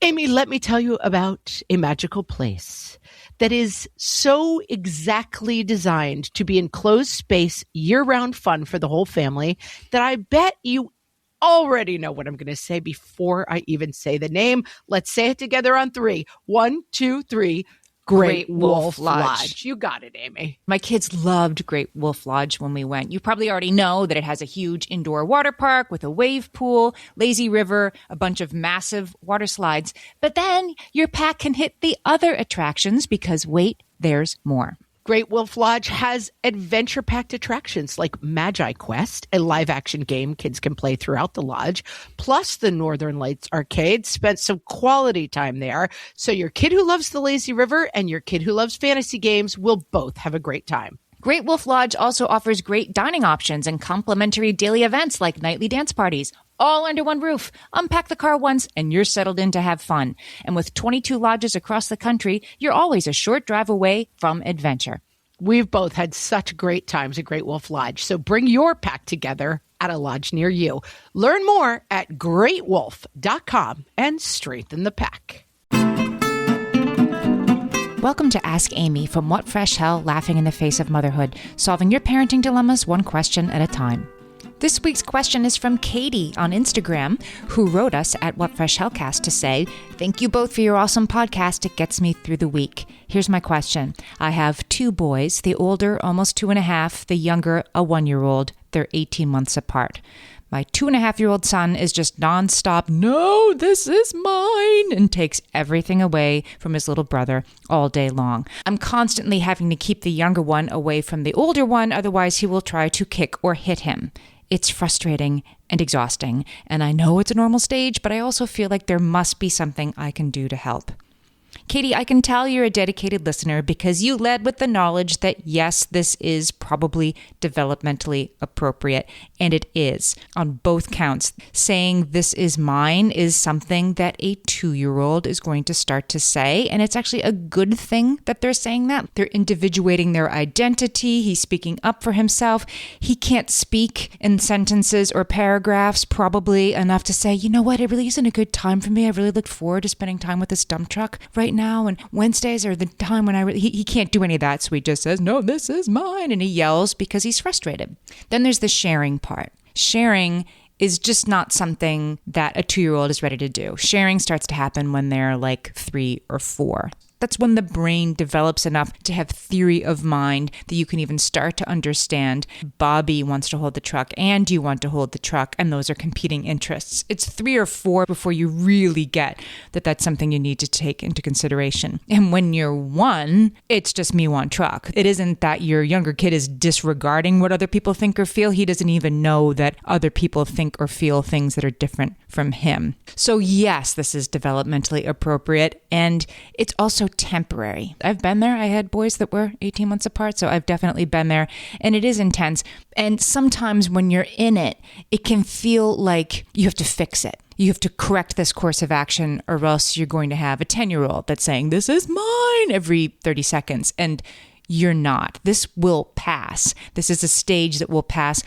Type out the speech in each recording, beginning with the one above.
Amy, let me tell you about a magical place that is so exactly designed to be enclosed space, year-round fun for the whole family that I bet you already know what I'm going to say before I even say the name. Let's say it together on 3. 1, 2, 3. Great Wolf Lodge. You got it, Amy. My kids loved Great Wolf Lodge when we went. You probably already know that it has a huge indoor water park with a wave pool, lazy river, a bunch of massive water slides. But then your pack can hit the other attractions because, wait, there's more. Great Wolf Lodge has adventure-packed attractions like Magi Quest, a live-action game kids can play throughout the lodge, plus the Northern Lights Arcade. Spent some quality time there, so your kid who loves the lazy river and your kid who loves fantasy games will both have a great time. Great Wolf Lodge also offers great dining options and complimentary daily events like nightly dance parties, all under one roof. Unpack the car once and you're settled in to have fun. And with 22 lodges across the country, you're always a short drive away from adventure. We've both had such great times at Great Wolf Lodge, so bring your pack together at a lodge near you. Learn more at greatwolf.com and strengthen the pack. Welcome to Ask Amy from What Fresh Hell, laughing in the face of motherhood, solving your parenting dilemmas one question at a time. This week's question is from Katie on Instagram, who wrote us at What Fresh Hellcast to say, "Thank you both for your awesome podcast. It gets me through the week. Here's my question. I have 2 boys, the older almost 2.5, the younger a 1-year-old. They're 18 months apart. My 2.5-year-old son is just nonstop, no, this is mine, and takes everything away from his little brother all day long. I'm constantly having to keep the younger one away from the older one, otherwise he will try to kick or hit him. It's frustrating and exhausting, and I know it's a normal stage, but I also feel like there must be something I can do to help." Katie, I can tell you're a dedicated listener because you led with the knowledge that yes, this is probably developmentally appropriate, and it is on both counts. Saying this is mine is something that a 2-year-old is going to start to say, and it's actually a good thing that they're saying that. They're individuating their identity. He's speaking up for himself. He can't speak in sentences or paragraphs probably enough to say, you know what, it really isn't a good time for me. I really look forward to spending time with this dump truck right now, and Wednesdays are the time when he can't do any of that, so he just says, no, this is mine, and he yells because he's frustrated. Then there's the sharing part. Sharing is just not something that a 2-year-old is ready to do. Sharing starts to happen when they're like 3 or 4. That's when the brain develops enough to have theory of mind that you can even start to understand Bobby wants to hold the truck and you want to hold the truck, and those are competing interests. It's 3 or 4 before you really get that that's something you need to take into consideration. And when you're 1, it's just me want truck. It isn't that your younger kid is disregarding what other people think or feel. He doesn't even know that other people think or feel things that are different from him. So yes, this is developmentally appropriate, and it's also temporary. I've been there. I had boys that were 18 months apart, so I've definitely been there, and it is intense. And sometimes when you're in it, it can feel like you have to fix it. You have to correct this course of action, or else you're going to have a 10-year-old that's saying, this is mine, every 30 seconds. And you're not. This will pass. This is a stage that will pass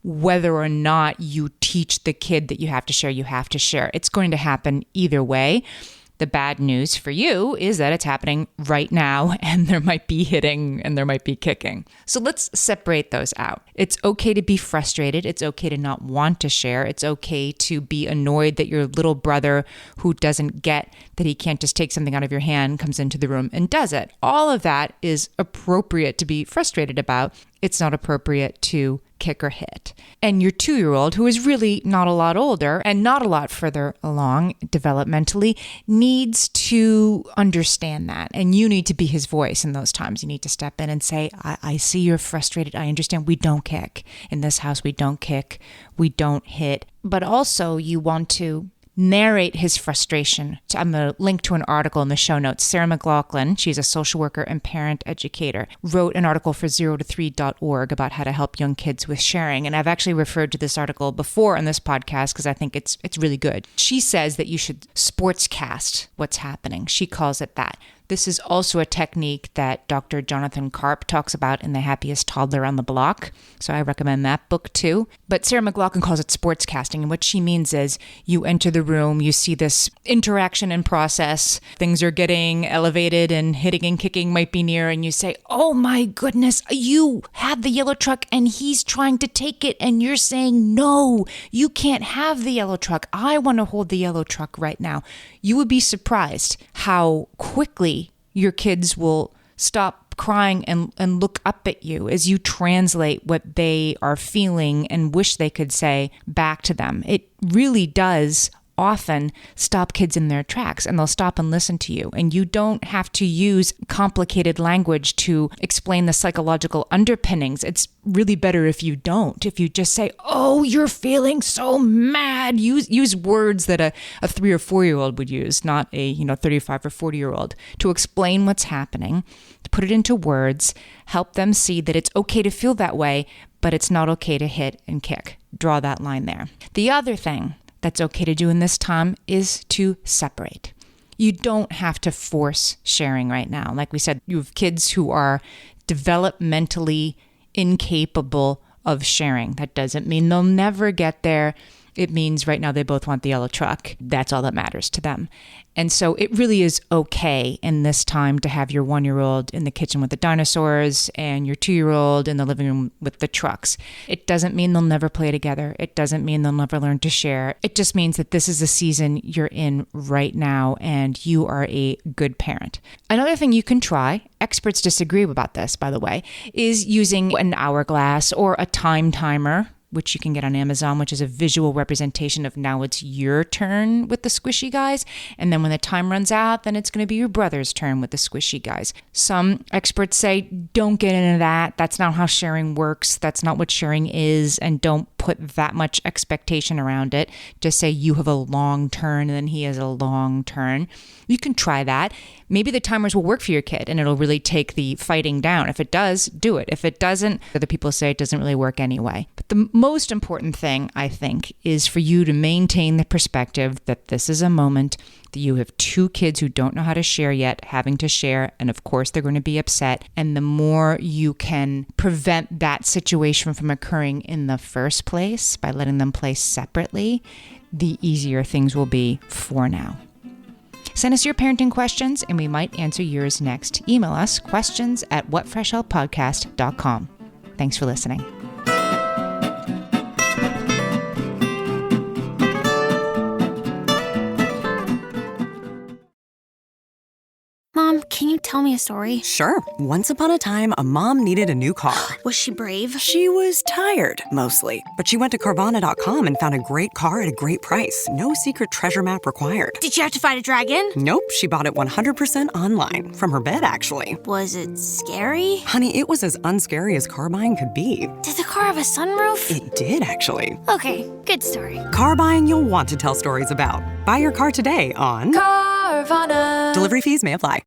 whether or not you teach the kid that you have to share, you have to share. It's going to happen either way. The bad news for you is that it's happening right now, and there might be hitting and there might be kicking. So let's separate those out. It's okay to be frustrated. It's okay to not want to share. It's okay to be annoyed that your little brother, who doesn't get that he can't just take something out of your hand, comes into the room and does it. All of that is appropriate to be frustrated about. It's not appropriate to kick or hit. And your 2-year-old, who is really not a lot older and not a lot further along developmentally, needs to understand that. And you need to be his voice in those times. You need to step in and say, I see you're frustrated. I understand we don't kick. In this house, we don't kick. We don't hit. But also you want to narrate his frustration. I'm going to link to an article in the show notes. Sarah McLaughlin, she's a social worker and parent educator, wrote an article for 0to3.org about how to help young kids with sharing. And I've actually referred to this article before on this podcast because I think it's really good. She says that you should sportscast what's happening. She calls it that. This is also a technique that Dr. Jonathan Karp talks about in The Happiest Toddler on the Block. So I recommend that book too. But Sarah McLachlan calls it sportscasting. And what she means is you enter the room, you see this interaction and process. Things are getting elevated and hitting and kicking might be near. And you say, oh my goodness, you have the yellow truck and he's trying to take it. And you're saying, no, you can't have the yellow truck. I want to hold the yellow truck right now. You would be surprised how quickly your kids will stop crying and look up at you as you translate what they are feeling and wish they could say back to them. It really does often stop kids in their tracks, and they'll stop and listen to you. And you don't have to use complicated language to explain the psychological underpinnings. It's really better if you don't. If you just say, oh, you're feeling so mad. Use words that a 3 or 4-year-old would use, not a 35 or 40-year-old, to explain what's happening, to put it into words, help them see that it's okay to feel that way, but it's not okay to hit and kick. Draw that line there. The other thing that's okay to do in this time is to separate. You don't have to force sharing right now. Like we said, you have kids who are developmentally incapable of sharing. That doesn't mean they'll never get there. It means right now they both want the yellow truck. That's all that matters to them. And so it really is okay in this time to have your 1-year-old in the kitchen with the dinosaurs and your 2-year-old in the living room with the trucks. It doesn't mean they'll never play together. It doesn't mean they'll never learn to share. It just means that this is the season you're in right now and you are a good parent. Another thing you can try, experts disagree about this, by the way, is using an hourglass or a time timer, which you can get on Amazon, which is a visual representation of now it's your turn with the squishy guys. And then when the time runs out, then it's going to be your brother's turn with the squishy guys. Some experts say, don't get into that. That's not how sharing works. That's not what sharing is. And don't put that much expectation around it. Just say you have a long turn and then he has a long turn. You can try that. Maybe the timers will work for your kid and it'll really take the fighting down. If it does, do it. If it doesn't, other people say it doesn't really work anyway. But the most important thing, I think, is for you to maintain the perspective that this is a moment that you have 2 kids who don't know how to share yet, having to share, and of course they're going to be upset. And the more you can prevent that situation from occurring in the first place by letting them play separately, the easier things will be for now. Send us your parenting questions and we might answer yours next. Email us questions@whatfreshhellpodcast.com. Thanks for listening. Mom, can you tell me a story? Sure. Once upon a time, a mom needed a new car. Was she brave? She was tired, mostly. But she went to Carvana.com and found a great car at a great price. No secret treasure map required. Did you have to fight a dragon? Nope. She bought it 100% online. From her bed, actually. Was it scary? Honey, it was as unscary as car buying could be. Did the car have a sunroof? It did, actually. Okay, good story. Car buying you'll want to tell stories about. Buy your car today on Carvana. Delivery fees may apply.